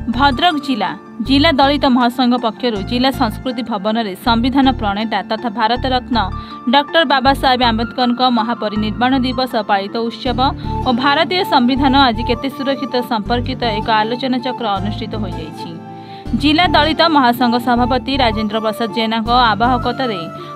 भद्रक जिला दलित महासंघ पक्षर जिला संस्कृति भवन में संविधान प्रणेता तथा भारत रत्न डॉक्टर बाबा साहेब आंबेडकर महापरिनिर्वाण दिवस पालित उत्सव और भारतीय संविधान आज केते सुरक्षित संपर्कित एक आलोचना चक्र अनुष्ठित हो जाइछि। जिला दलित महासंघ सभापति राजेन्द्र प्रसाद जेना आवाहकतार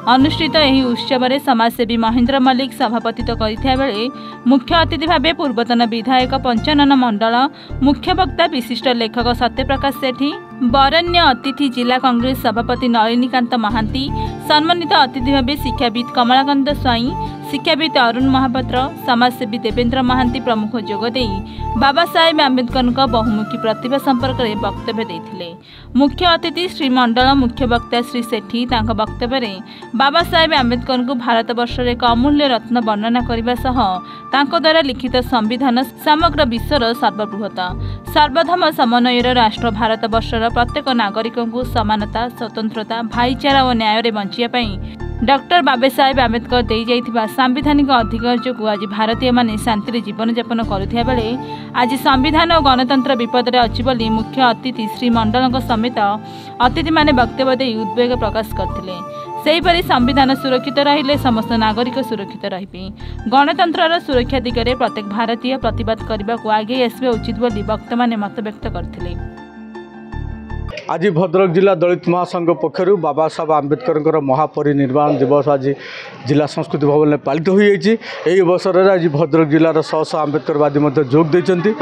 अनुष्ठित यह उत्सव में समाजसेवी महेन्द्र मल्लिक सभापतित्व करथिया बेले मुख्य अतिथि भाव पूर्वतन विधायक पंचानन मंडल, मुख्य वक्ता विशिष्ट लेखक सत्यप्रकाश सेठी, बरण्य अतिथि जिला कांग्रेस सभापति नलिनीकांत महांती, सम्मानित अतिथि भाव शिक्षाविद कमलाकांत स्वाई, शिक्षाविद अरुण महापात्र, समाजसेवी देवेन्द्र महांती प्रमुख जोगदे बाबा साहेब आंबेडकर बहुमुखी प्रतिभा संपर्क में वक्तव्य देथिले। मुख्य अतिथि श्री मंडल, मुख्य वक्ता श्री सेठी तांका वक्तव्य में बाबा साहेब आंबेडकर को भारत वर्ष एक अमूल्य रत्न वर्णना करने सह तांको द्वारा लिखित संविधान समग्र विश्वर सर्वबृहत सर्वधर्म समन्वयर राष्ट्र भारत वर्षर प्रत्येक नागरिक को समानता, स्वतंत्रता, भाईचारा और न्याय रे बंचिया डॉक्टर बाबा साहेब आंबेडकर दे जाइथिबा सांविधानिक अधिकार को आज भारतीय माने शांति जीवन यापन करुथिया बेले आज संविधान और गणतंत्र विपद में अछि बोली मुख्य अतिथि श्री मंडल समेत अतिथि माने वक्तव्य दे उद्वेग प्रकाश करथिले। सेहीपरि संविधान सुरक्षित रहिले समस्त नागरिक सुरक्षित रहिबे। गणतंत्र सुरक्षा दिगरे प्रत्येक भारतीय प्रतिवाद करने को आगे आसबा उचित बोली वक्ता माने मत व्यक्त करथिले। आज भद्रक जिला दलित महासंघ पक्षर बाबा साहेब आंबेडकर महापरिनिर्वाण दिवस आज जिला संस्कृति भवन में पालित हो जाइए। यही अवसर में आज भद्रक जिलार शह शह आंबेडकरवादी जोग देते।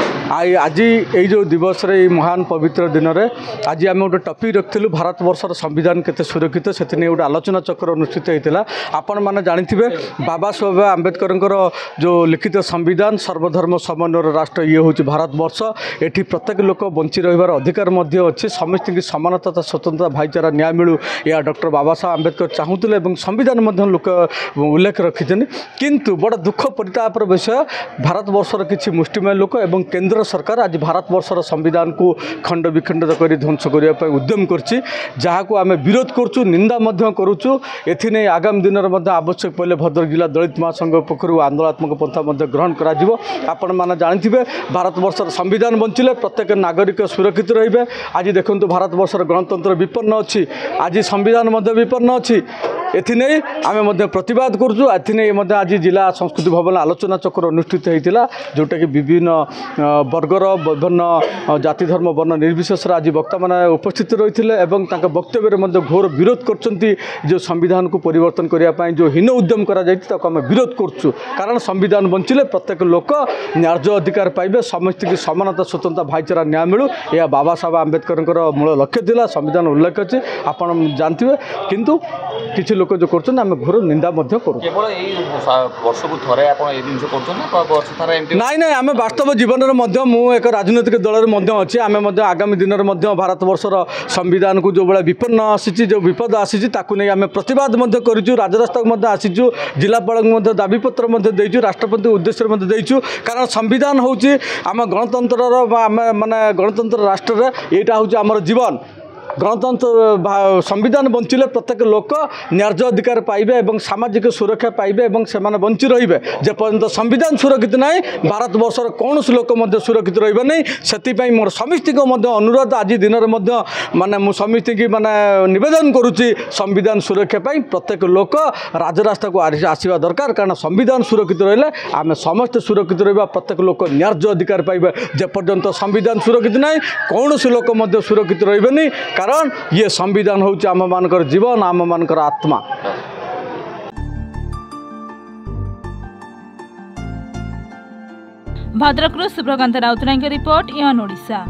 आज ये जो दिवस महान पवित्र दिन में आज आम गोटे टपिक रखिलु भारत वर्षर संविधान केते सुरक्षित से गोटे आलोचना चक्र अनुष्ठित होता। आपण मैंने जानी बाबा साहेब आंबेडकर जो लिखित संविधान सर्वधर्म समन्वय राष्ट्र ये हूँ भारत वर्ष। एटी प्रत्येक लोक बंची रहिबार अधिकार अच्छे, समस्त समानता, स्वतंत्रता, भाईचारा, न्याय मिलू या डॉक्टर बाबा साहेब आंबेडकर चाहूले और संविधान लोक उल्लेख रखिछन। किंतु बड़ा दुख परितापर विषय भारत वर्षर किसी मुष्टिमेय लोक और केंद्र सरकार आज भारत वर्षर संविधान को खंड विखंडित कर ध्वंस करने उद्यम करछि, जहां आम विरोध करुचु, निंदा करुचु। एथिने आगामी दिन में आवश्यक पड़े भद्रक जिला दलित महासंघ पक्षर आंदोलनात्मक पंथा ग्रहण कर। आपण मैंने जानी भारत वर्षर संविधान बंचिले प्रत्येक नागरिक सुरक्षित रहिबे। आज देखो भारत वर्षर गणतंत्र विपन्न अच्छी, आज संविधान विपन्न अच्छी। एथिने आम प्रतिवाद करुचु। एथिने आज जिला संस्कृति भवन आलोचना चक्र अनुष्ठित होता, जोटा कि विभिन्न वर्गर विभिन्न जाति धर्म वर्ण निर्विशेष आज वक्ता मैंने उपस्थित रही है। वक्तव्य घोर विरोध कर जो संविधान को परिवर्तन करने जो हीन उद्यम करें विरोध करुँ। कारण संविधान बंचिले प्रत्येक लोक न्याय अधिकार पाइबे, समस्त की समानता, स्वतंत्रता, भाईचारा, न्याय मिलू यह बाबा साहेब आंबेडकर मूल लक्ष्य थिला। संविधान उल्लेख अच्छे आपण जानते, किंतु किसी लोक जो कर घोर निंदा करूँ। नाई नाई आम वास्तव जीवन में एक राजनैतिक दल में अच्छी। आम आगामी दिन में भारत वर्षर संविधान को जो भाई विपन्न आसी, जो विपद आसी नहीं आम प्रतिवाद करूँ। राजरास्ता आसीचु, जिलापाल दाबीपत्र देचु, राष्ट्रपति उद्देश्य देचु। कारण संविधान हूँ आम गणतंत्र माने गणतंत्र राष्ट्र यहाँ हूँ आमर जीवन। गणतंत्र संविधान बंचिले प्रत्येक लोक न्याय अधिकार पाइबे एवं सामाजिक सुरक्षा पाइबे एवं से बंची रहिबे। जे पर्यंत संविधान सुरक्षित नहीं भारत वर्षर कौन लोक सुरक्षित रहिबे नहीं। से मोर समिति को अनुरोध आज दिन में माने मु समिति की माने निवेदन करुच्ची संविधान सुरक्षा पाई प्रत्येक लोक राजरास्ता को आसवा दरकार। कारण संविधान सुरक्षित रहिले आम समस्त सुरक्षित रहिबा, प्रत्येक लोक न्याय अधिकार पाइबे। जे पर्यंत संविधान सुरक्षित नहीं कौन लोक सुरक्षित रहिबे नहीं। कारण ये संविधान हूँ आम मानकर जीवन, आम मानकर आत्मा। भद्रकରୁ सुब्रकांत राउतरायଙ୍କ रिपोर्ट, इन ओडिशा।